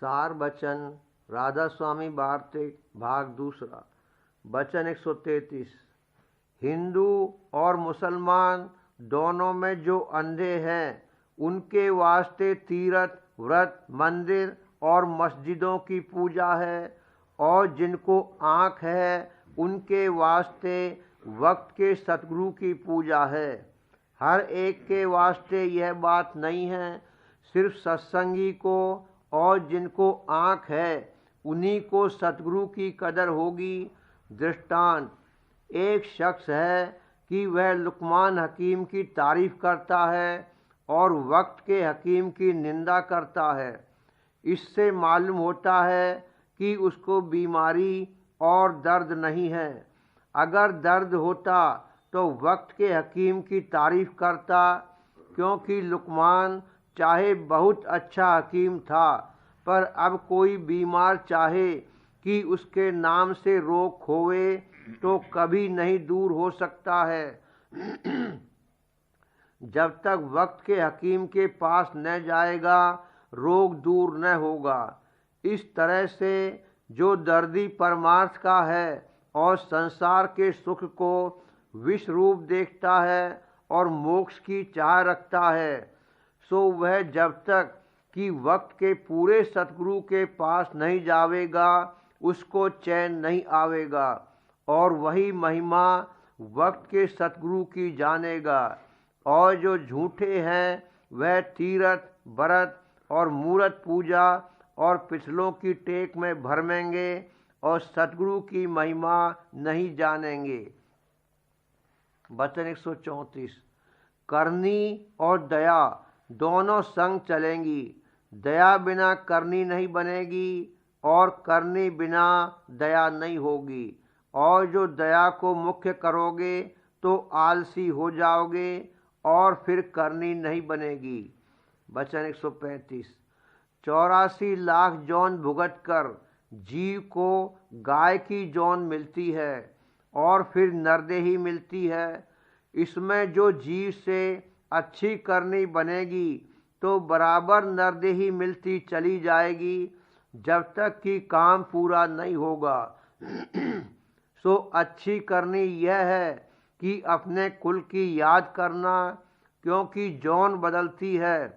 सार बचन राधा स्वामी वार्तिक भाग दूसरा। वचन 133। हिंदू और मुसलमान दोनों में जो अंधे हैं उनके वास्ते तीर्थ व्रत मंदिर और मस्जिदों की पूजा है, और जिनको आँख है उनके वास्ते वक्त के सतगुरु की पूजा है। हर एक के वास्ते यह बात नहीं है, सिर्फ सत्संगी को और जिनको आँख है उन्हीं को सतगुरु की कदर होगी। दृष्टांत, एक शख्स है कि वह लुकमान हकीम की तारीफ करता है और वक्त के हकीम की निंदा करता है। इससे मालूम होता है कि उसको बीमारी और दर्द नहीं है। अगर दर्द होता तो वक्त के हकीम की तारीफ करता, क्योंकि लुकमान चाहे बहुत अच्छा हकीम था, पर अब कोई बीमार चाहे कि उसके नाम से रोग होवे तो कभी नहीं दूर हो सकता है जब तक वक्त के हकीम के पास न जाएगा रोग दूर न होगा। इस तरह से जो दर्दी परमार्थ का है और संसार के सुख को विष रूप देखता है और मोक्ष की चाह रखता है, सो वह जब तक कि वक्त के पूरे सतगुरु के पास नहीं जावेगा उसको चैन नहीं आवेगा, और वही महिमा वक्त के सतगुरु की जानेगा। और जो झूठे हैं वह तीर्थ व्रत और मूर्त पूजा और पिछलों की टेक में भरमेंगे और सतगुरु की महिमा नहीं जानेंगे। वचन 134। करनी और दया दोनों संग चलेंगी। दया बिना करनी नहीं बनेगी और करनी बिना दया नहीं होगी। और जो दया को मुख्य करोगे तो आलसी हो जाओगे और फिर करनी नहीं बनेगी। वचन 135। 84 लाख जौन भुगत कर जीव को गाय की जौन मिलती है और फिर नरदेही मिलती है। इसमें जो जीव से अच्छी करनी बनेगी तो बराबर नरदेही मिलती चली जाएगी जब तक कि काम पूरा नहीं होगा। सो अच्छी करनी यह है कि अपने कुल की याद करना, क्योंकि जौन बदलती है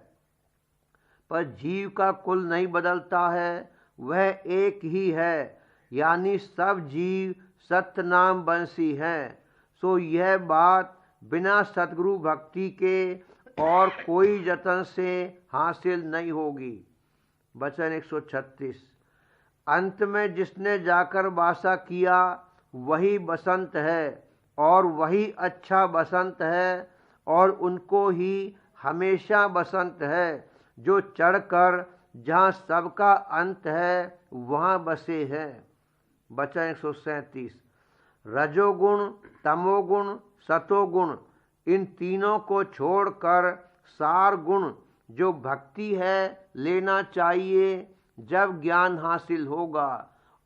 पर जीव का कुल नहीं बदलता है। वह एक ही है, यानी सब जीव सत्य नाम वंशी हैं। सो यह बात बिना सतगुरु भक्ति के और कोई जतन से हासिल नहीं होगी। वचन 136। अंत में जिसने जाकर वासा किया वही बसंत है, और वही अच्छा बसंत है, और उनको ही हमेशा बसंत है जो चढ़कर जहाँ सबका अंत है वहाँ बसे हैं। वचन 137। रजोगुण तमोगुण सतोगुण इन तीनों को छोड़कर सार गुण जो भक्ति है लेना चाहिए जब ज्ञान हासिल होगा,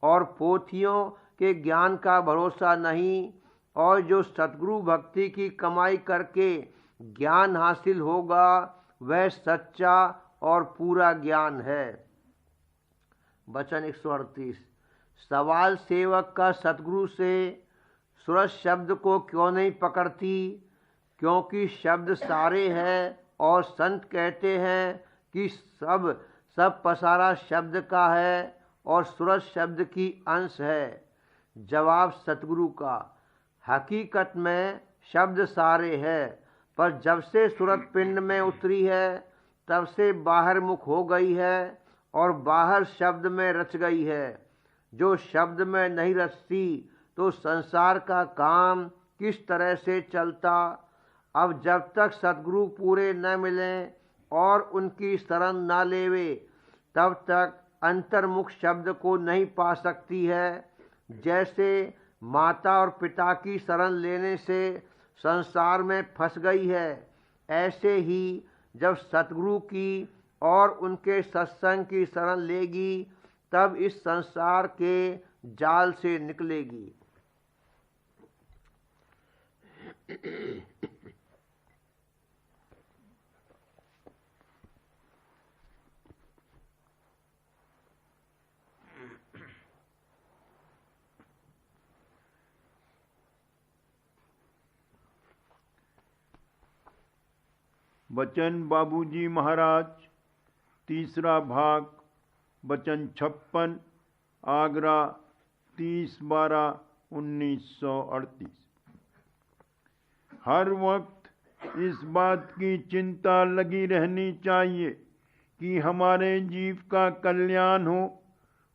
और पोथियों के ज्ञान का भरोसा नहीं। और जो सतगुरु भक्ति की कमाई करके ज्ञान हासिल होगा वह सच्चा और पूरा ज्ञान है। वचन 138। सवाल सेवक का सतगुरु से सूरज शब्द को क्यों नहीं पकड़ती, क्योंकि शब्द सारे हैं और संत कहते हैं कि सब पसारा शब्द का है और सूरज शब्द की अंश है। जवाब सतगुरु का, हकीकत में शब्द सारे है, पर जब से सूरत पिंड में उतरी है तब से बाहर मुख हो गई है और बाहर शब्द में रच गई है। जो शब्द में नहीं रचती तो संसार का काम किस तरह से चलता। अब जब तक सतगुरु पूरे न मिलें और उनकी शरण न लेवे तब तक अंतर्मुख शब्द को नहीं पा सकती है। जैसे माता और पिता की शरण लेने से संसार में फंस गई है, ऐसे ही जब सतगुरु की और उनके सत्संग की शरण लेगी तब इस संसार के जाल से निकलेगी। वचन बाबूजी महाराज, तीसरा भाग, वचन 56, आगरा, 30/12/1938। हर वक्त इस बात की चिंता लगी रहनी चाहिए कि हमारे जीव का कल्याण हो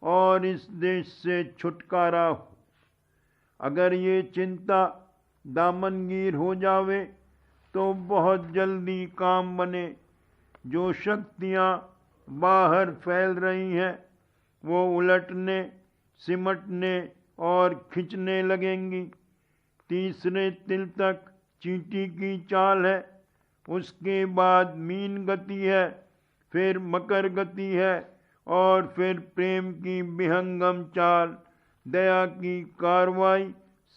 और इस देश से छुटकारा हो। अगर ये चिंता दामनगीर हो जावे तो बहुत जल्दी काम बने। जो शक्तियाँ बाहर फैल रही हैं वो उलटने, सिमटने और खींचने लगेंगी। तीसरे तिल तक चींटी की चाल है, उसके बाद मीन गति है, फिर मकर गति है और फिर प्रेम की विहंगम चाल। दया की कार्रवाई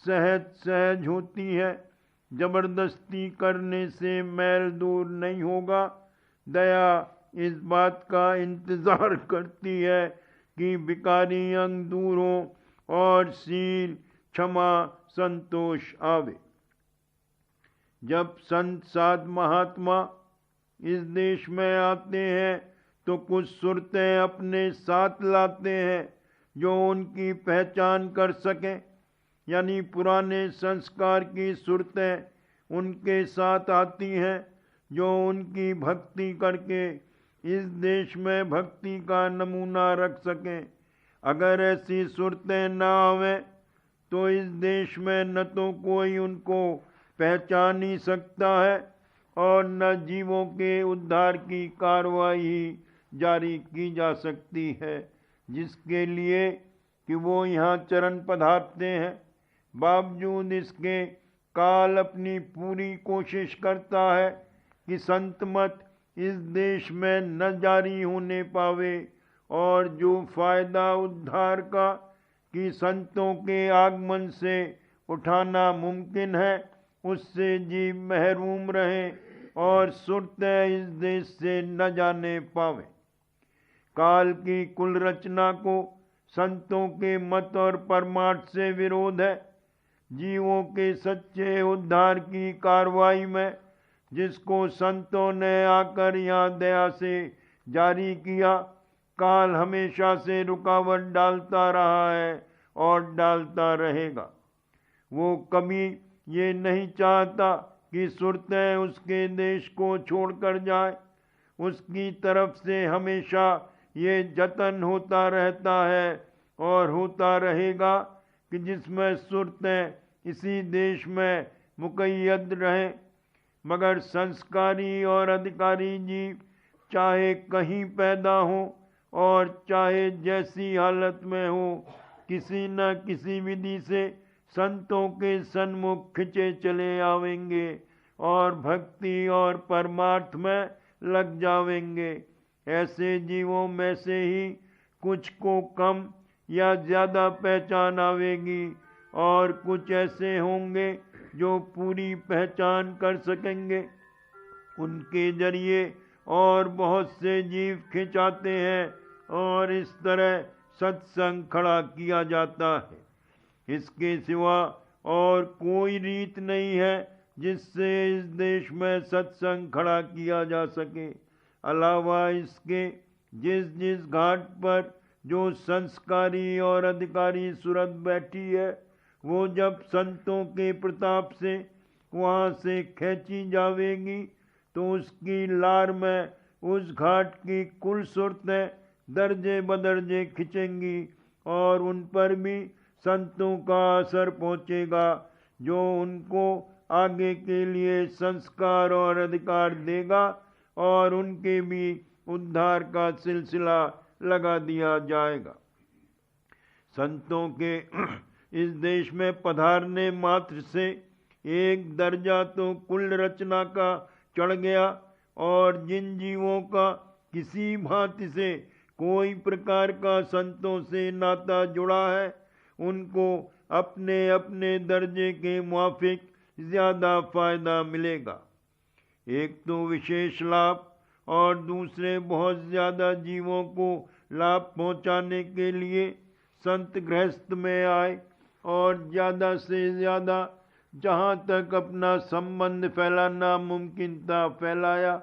सहज सहज होती है। जबरदस्ती करने से मैल दूर नहीं होगा। दया इस बात का इंतजार करती है कि विकारी अंग दूर हो और शील, क्षमा, संतोष आवे। जब संत साध महात्मा इस देश में आते हैं तो कुछ सुरतें अपने साथ लाते हैं जो उनकी पहचान कर सकें, यानी पुराने संस्कार की सुरतें उनके साथ आती हैं जो उनकी भक्ति करके इस देश में भक्ति का नमूना रख सकें। अगर ऐसी सुरतें न आवें तो इस देश में न तो कोई उनको पहचान ही सकता है और न जीवों के उद्धार की कार्रवाई जारी की जा सकती है, जिसके लिए कि वो यहाँ चरण पधारते हैं। बावजूद इसके काल अपनी पूरी कोशिश करता है कि संत मत इस देश में न जारी होने पावे, और जो फायदा उद्धार का कि संतों के आगमन से उठाना मुमकिन है उससे जीव महरूम रहे और सुरतें इस देश से न जाने पावे। काल की कुल रचना को संतों के मत और परमार्थ से विरोध है। जीवों के सच्चे उद्धार की कार्रवाई में जिसको संतों ने आकर यहाँ दया से जारी किया, काल हमेशा से रुकावट डालता रहा है और डालता रहेगा। वो कभी ये नहीं चाहता कि सुरतें उसके देश को छोड़कर जाए। उसकी तरफ से हमेशा ये जतन होता रहता है और होता रहेगा कि जिसमें सुरतें इसी देश में मुक़य्यद रहें। मगर संस्कारी और अधिकारी जीव चाहे कहीं पैदा हो और चाहे जैसी हालत में हो, किसी न किसी विधि से संतों के सन्मुख खिंचे चले आवेंगे और भक्ति और परमार्थ में लग जावेंगे। ऐसे जीवों में से ही कुछ को कम या ज़्यादा पहचान आवेगी और कुछ ऐसे होंगे जो पूरी पहचान कर सकेंगे। उनके जरिए और बहुत से जीव खिंचाते हैं और इस तरह सत्संग खड़ा किया जाता है। इसके सिवा और कोई रीत नहीं है जिससे इस देश में सत्संग खड़ा किया जा सके। अलावा इसके जिस जिस घाट पर जो संस्कारी और अधिकारी सुरत बैठी है, वो जब संतों के प्रताप से वहाँ से खींची जावेगी तो उसकी लार में उस घाट की कुल सुरतें दर्जे बदर्जे खिंचेंगी और उन पर भी संतों का असर पहुँचेगा, जो उनको आगे के लिए संस्कार और अधिकार देगा और उनके भी उद्धार का सिलसिला लगा दिया जाएगा। संतों के इस देश में पधारने मात्र से एक दर्जा तो कुल रचना का चढ़ गया और जिन जीवों का किसी भांति से कोई प्रकार का संतों से नाता जुड़ा है, उनको अपने अपने दर्जे के मुआफिक ज़्यादा फायदा मिलेगा। एक तो विशेष लाभ और दूसरे बहुत ज़्यादा जीवों को लाभ पहुंचाने के लिए संत गृहस्थ में आए और ज़्यादा से ज़्यादा जहाँ तक अपना संबंध फैलाना मुमकिन था फैलाया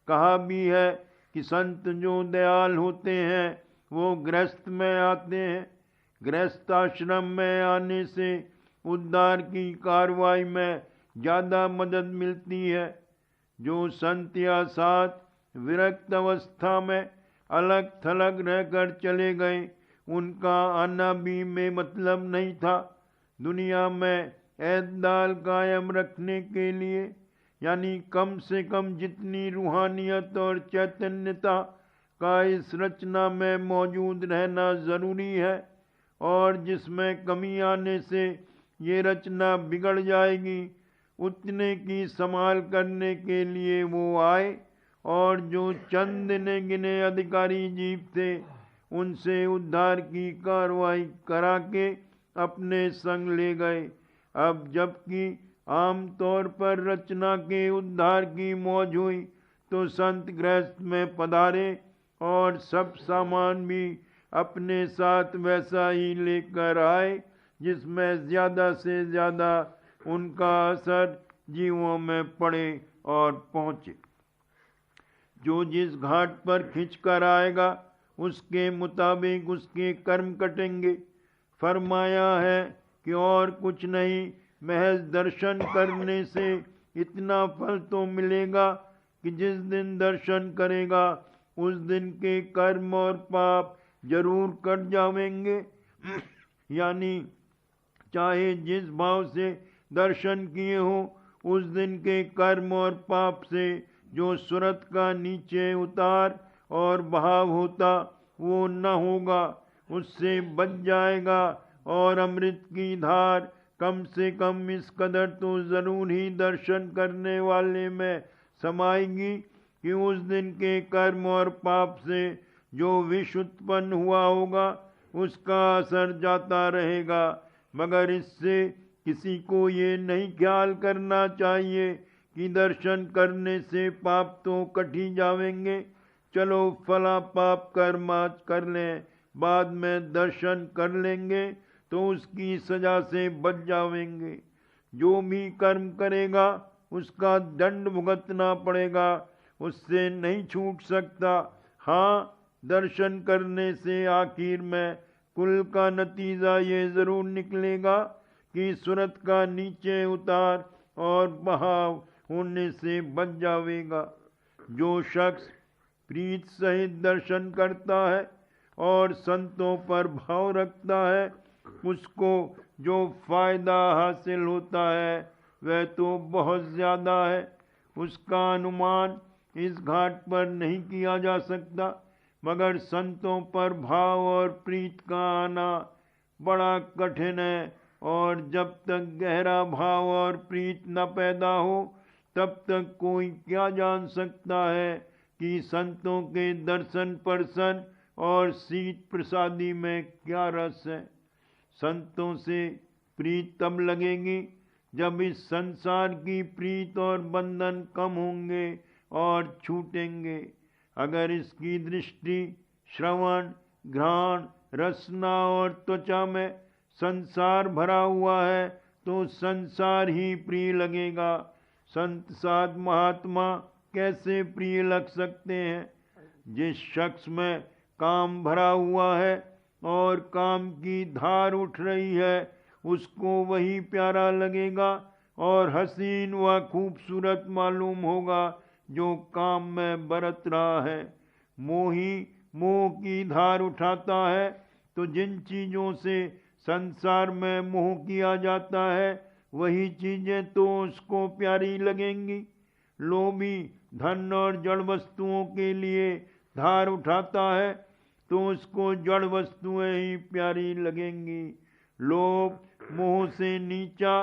कहा भी है कि संत जो दयाल होते हैं वो गृहस्थ में आते हैं। गृहस्थ आश्रम में आने से उद्धार की कार्रवाई में ज़्यादा मदद मिलती है। जो संत या साथ विरक्त अवस्था में अलग थलग रहकर चले गए, उनका आना भी में मतलब नहीं था। दुनिया में एतदाल कायम रखने के लिए, यानी कम से कम जितनी रूहानियत और चैतन्यता का इस रचना में मौजूद रहना ज़रूरी है, और जिसमें कमी आने से ये रचना बिगड़ जाएगी, उतने की संभाल करने के लिए वो आए और जो चंद गिने अधिकारी जीव थे उनसे उद्धार की कार्रवाई करा के अपने संग ले गए। अब जबकि आम तौर पर रचना के उद्धार की मौज हुई, तो संत गृहस्थ में पधारे और सब सामान भी अपने साथ वैसा ही लेकर आए जिसमें ज़्यादा से ज़्यादा उनका असर जीवों में पड़े और पहुँचे। जो जिस घाट पर खिंच कर आएगा उसके मुताबिक उसके कर्म कटेंगे। फरमाया है कि और कुछ नहीं, महज दर्शन करने से इतना फल तो मिलेगा कि जिस दिन दर्शन करेगा उस दिन के कर्म और पाप जरूर कट जाएंगे। यानी चाहे जिस भाव से दर्शन किए हो, उस दिन के कर्म और पाप से जो सूरत का नीचे उतार और बहाव होता वो न होगा, उससे बच जाएगा। और अमृत की धार कम से कम इस कदर तो जरूर ही दर्शन करने वाले में समाएगी कि उस दिन के कर्म और पाप से जो विष उत्पन्न हुआ होगा उसका असर जाता रहेगा। मगर इससे किसी को ये नहीं ख्याल करना चाहिए कि दर्शन करने से पाप तो कट ही जाएंगे, चलो फला पाप कर्म आज कर लें, बाद में दर्शन कर लेंगे तो उसकी सजा से बच जाएंगे। जो भी कर्म करेगा उसका दंड भुगतना पड़ेगा, उससे नहीं छूट सकता। हाँ, दर्शन करने से आखिर में कुल का नतीजा ये जरूर निकलेगा कि सूरत का नीचे उतार और बहाव होने से बच जाएगा। जो शख्स प्रीत सहित दर्शन करता है और संतों पर भाव रखता है, उसको जो फायदा हासिल होता है वह तो बहुत ज़्यादा है। उसका अनुमान इस घाट पर नहीं किया जा सकता, मगर संतों पर भाव और प्रीत का आना बड़ा कठिन है। और जब तक गहरा भाव और प्रीत न पैदा हो, तब तक कोई क्या जान सकता है कि संतों के दर्शन परसन और शीत प्रसादी में क्या रस है। संतों से प्रीत तब लगेगी जब इस संसार की प्रीत और बंधन कम होंगे और छूटेंगे। अगर इसकी दृष्टि श्रवण, घ्राण, रसना और त्वचा में संसार भरा हुआ है तो संसार ही प्रिय लगेगा। संत साध महात्मा कैसे प्रिय लग सकते हैं? जिस शख्स में काम भरा हुआ है और काम की धार उठ रही है, उसको वही प्यारा लगेगा और हसीन व खूबसूरत मालूम होगा जो काम में बरत रहा है। मोही मोह की धार उठाता है तो जिन चीज़ों से संसार में मोह किया जाता है वही चीज़ें तो उसको प्यारी लगेंगी। लोभी धन और जड़ वस्तुओं के लिए धार उठाता है तो उसको जड़ वस्तुएं ही प्यारी लगेंगी। लोभ मोह से नीचा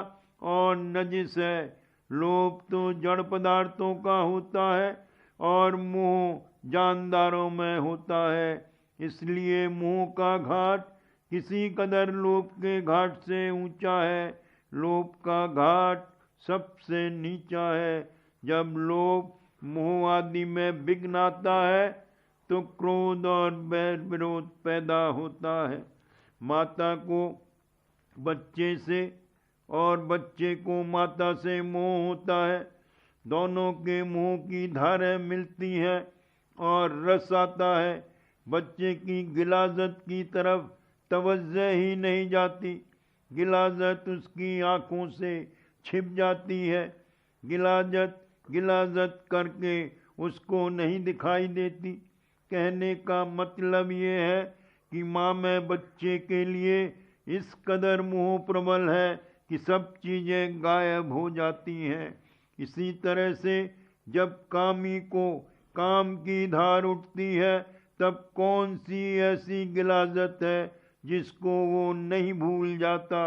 और नजिस है। लोभ तो जड़ पदार्थों का होता है और मोह जानदारों में होता है। इसलिए मोह का घाट किसी कदर लोभ के घाट से ऊंचा है। लोभ का घाट सबसे नीचा है। जब लोभ मोह आदि में विघ्न आता है तो क्रोध और बैर विरोध पैदा होता है। माता को बच्चे से और बच्चे को माता से मोह होता है दोनों के मुंह की धारें मिलती हैं और रस आता है। बच्चे की गिलाजत की तरफ तवज्जो ही नहीं जाती, गिलाजत उसकी आंखों से छिप जाती है। गिलाजत गिलाजत करके उसको नहीं दिखाई देती। कहने का मतलब ये है कि माँ में बच्चे के लिए इस कदर मोह प्रबल है कि सब चीज़ें गायब हो जाती हैं। इसी तरह से जब कामी को काम की धार उठती है, तब कौन सी ऐसी गिलाजत है जिसको वो नहीं भूल जाता।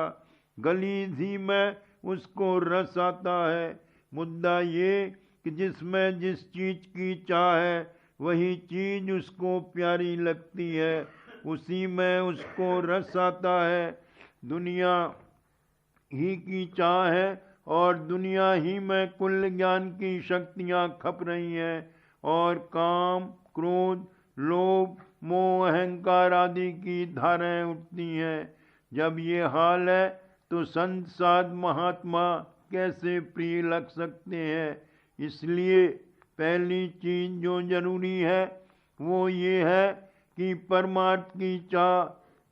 गलीज ही में उसको रस आता है। मुद्दा ये कि जिसमें जिस चीज की चाह है वही चीज उसको प्यारी लगती है, उसी में उसको रस आता है। दुनिया ही की चाह है और दुनिया ही में कुल ज्ञान की शक्तियां खप रही हैं और काम, क्रोध, लोभ, मोह, अहंकार आदि की धाराएं उठती हैं। जब ये हाल है तो संत साध महात्मा कैसे प्रिय लग सकते हैं। इसलिए पहली चीज जो जरूरी है वो ये है कि परमार्थ की चाह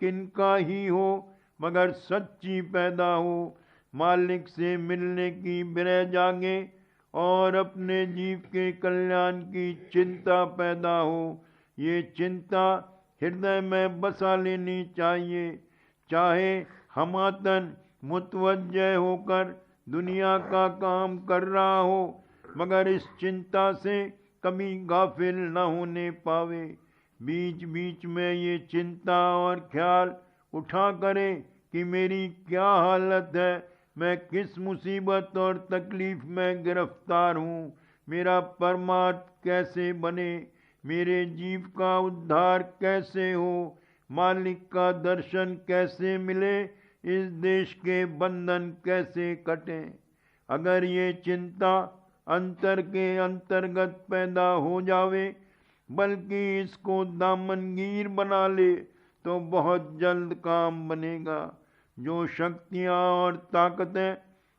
किनका ही हो मगर सच्ची पैदा हो। मालिक से मिलने की विरह जागे और अपने जीव के कल्याण की चिंता पैदा हो। ये चिंता हृदय में बसा लेनी चाहिए। चाहे हमातन मुतवज्जह होकर दुनिया का काम कर रहा हो, मगर इस चिंता से कभी गाफिल न होने पावे। बीच बीच में ये चिंता और ख्याल उठा करें कि मेरी क्या हालत है, मैं किस मुसीबत और तकलीफ में गिरफ्तार हूँ, मेरा परमार्थ कैसे बने, मेरे जीव का उद्धार कैसे हो, मालिक का दर्शन कैसे मिले, इस देश के बंधन कैसे कटें। अगर ये चिंता अंतर के अंतर्गत पैदा हो जावे, बल्कि इसको दामनगीर बना ले, तो बहुत जल्द काम बनेगा। जो शक्तियाँ और ताकतें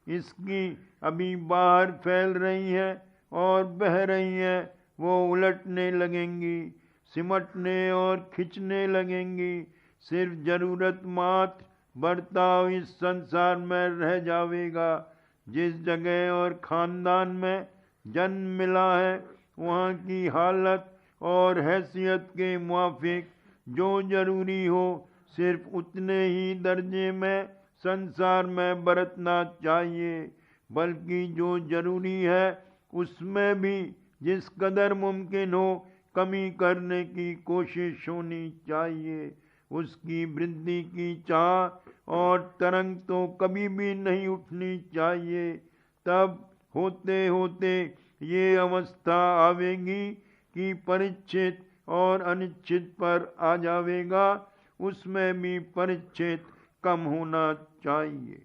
इसकी अभी बाहर फैल रही हैं और बह रही हैं, वो उलटने लगेंगी, सिमटने और खिंचने लगेंगी। सिर्फ जरूरत मात्र बर्ताव इस संसार में रह जावेगा। जिस जगह और खानदान में जन्म मिला है, वहाँ की हालत और हैसियत के मुआफिक जो जरूरी हो, सिर्फ उतने ही दर्जे में संसार में बरतना चाहिए। बल्कि जो जरूरी है उसमें भी जिस कदर मुमकिन हो कमी करने की कोशिश होनी चाहिए। उसकी वृद्धि की चाह और तरंग तो कभी भी नहीं उठनी चाहिए। तब होते होते ये अवस्था आवेगी कि परिच्छेद और अनिश्चित पर आ जावेगा, उसमें भी परिच्छेद कम होना चाहिए।